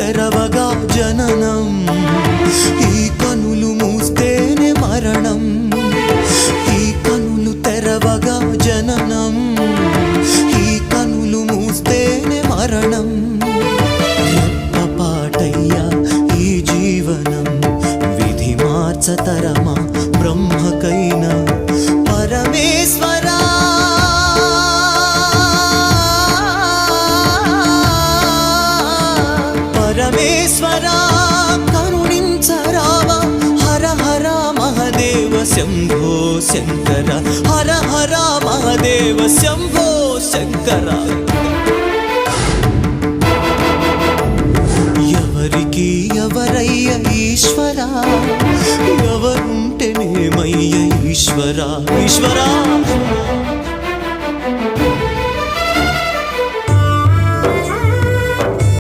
తెరవగా జననం, ఈ కనులు మూస్తేనే మరణం. ఈ కనులు తెరవగా జననం, ఈ కనులు మూస్తేనే మరణం. రెప్పపాటయ్యా ఈ జీవనం, విధి మార్చతరమా బ్రహ్మకైనా. పరమేశ్వరా పరమేశ్వరా కరుణించరావా. హర హర మహదేవ శంభో శంకర, హర హర మహదేవ శంభో శంకర. ఎవరికి ఎవరయ్య ఈశ్వరా, ఎవరుంటేనేమయ్య ఈశ్వరా. ఈశ్వరా